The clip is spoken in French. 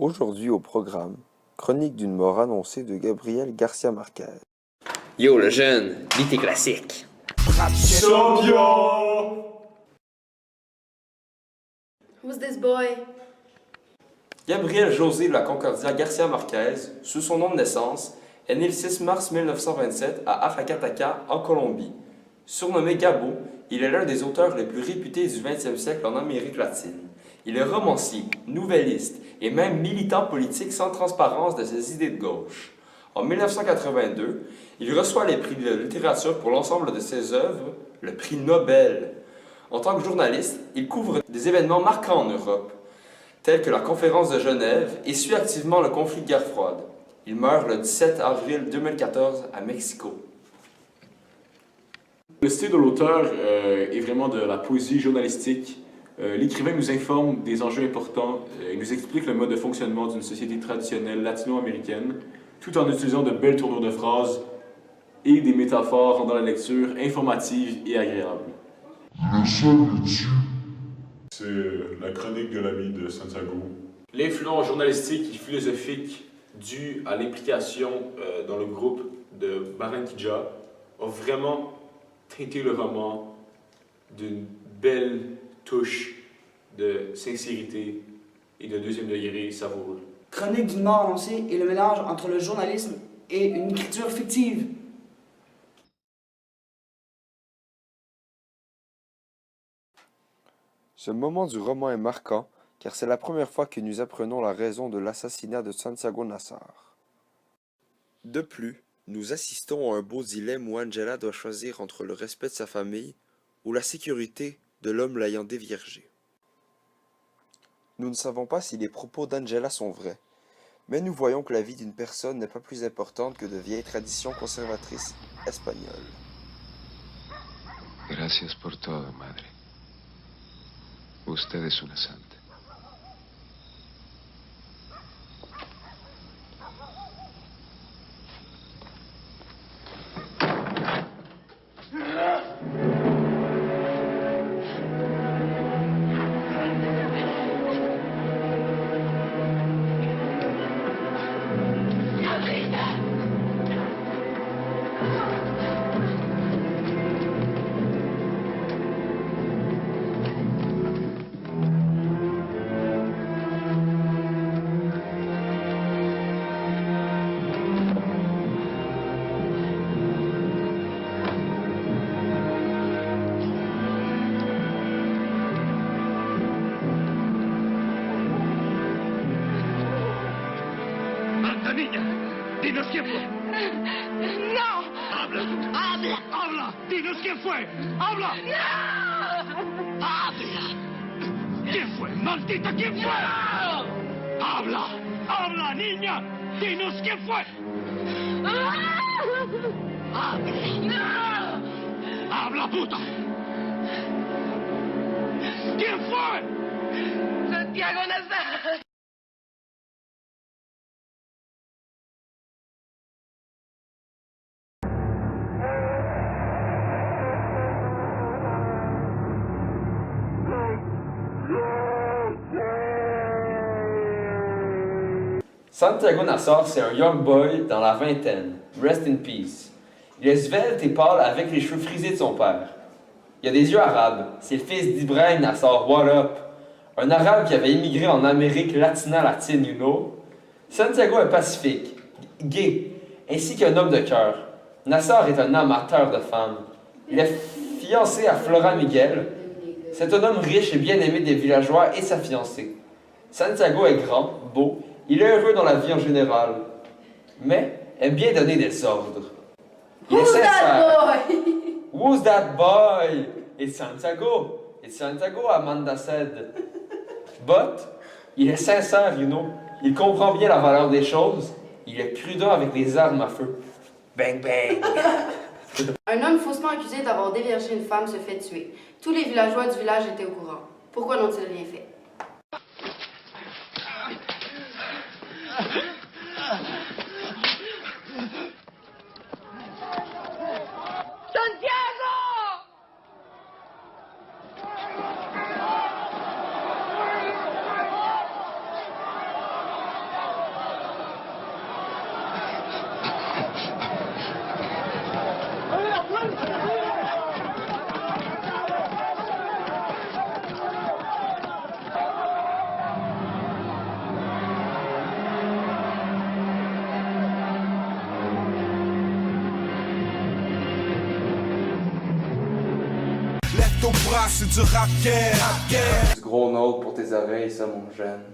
Aujourd'hui au programme, chronique d'une mort annoncée de Gabriel Garcia Marquez. Yo le jeune, lis tes classiques. Champion! Who's this boy? Gabriel José de la Concordia Garcia Marquez, sous son nom de naissance, est né le 6 mars 1927 à Afacataca, en Colombie. Surnommé Gabo, il est l'un des auteurs les plus réputés du 20e siècle en Amérique latine. Il est romancier, nouvelliste et même militant politique sans transparence de ses idées de gauche. En 1982, il reçoit les prix de littérature pour l'ensemble de ses œuvres, le prix Nobel. En tant que journaliste, il couvre des événements marquants en Europe, tels que la conférence de Genève, et suit activement le conflit de guerre froide. Il meurt le 17 avril 2014 à Mexico. Le style de l'auteur est vraiment de la poésie journalistique. L'écrivain nous informe des enjeux importants et nous explique le mode de fonctionnement d'une société traditionnelle latino-américaine, tout en utilisant de belles tournures de phrases et des métaphores rendant la lecture informative et agréable. Le seul dessus, c'est la chronique de l'ami de Santiago. L'influence journalistique et philosophique due à l'implication dans le groupe de Barranquilla a vraiment teinté le roman d'une belle touche de sincérité et de deuxième degré savoureux. Chronique d'une mort annoncée est le mélange entre le journalisme et une écriture fictive. Ce moment du roman est marquant car c'est la première fois que nous apprenons la raison de l'assassinat de Santiago Nassar. De plus, nous assistons à un beau dilemme où Angela doit choisir entre le respect de sa famille ou la sécurité de l'homme l'ayant déviergée. Nous ne savons pas si les propos d'Angela sont vrais, mais nous voyons que la vie d'une personne n'est pas plus importante que de vieilles traditions conservatrices espagnoles. Gracias por todo, madre. Usted es una santa. Niña, dinos quién fue. No! ¡Habla! ¡Habla! ¡Habla! ¡Dinos quién fue! ¡Habla! ¡No! ¡Habla! ¿Quién fue? ¡Maldita! ¿Quién fue? ¡No! ¡Habla! ¡Habla, niña! ¡Dinos quién fue! ¡Habla! ¡No! ¡Habla, puta! ¿Quién fue? Santiago Nassar! Santiago Nassar, c'est un young boy dans la vingtaine. Rest in peace. Il est svelte et pâle avec les cheveux frisés de son père. Il a des yeux arabes. C'est le fils d'Ibrahim Nassar, what up? Un arabe qui avait immigré en Amérique latine, you know. Santiago est pacifique, gay, ainsi qu'un homme de cœur. Nassar est un amateur de femmes. Il est fiancé à Flora Miguel. C'est un homme riche et bien aimé des villageois et sa fiancée. Santiago est grand, beau. Il est heureux dans la vie en général, mais aime bien donner des ordres. Il est sincère. Who's that boy? It's Santiago. It's Santiago, Amanda said. But, il est sincère, you know. Il comprend bien la valeur des choses. Il est prudent avec les armes à feu. Bang, bang. Un homme faussement accusé d'avoir déviergé une femme se fait tuer. Tous les villageois du village étaient au courant. Pourquoi n'ont-ils rien fait? Santiago! Du gros note pour tes oreilles, ça, mon jeune.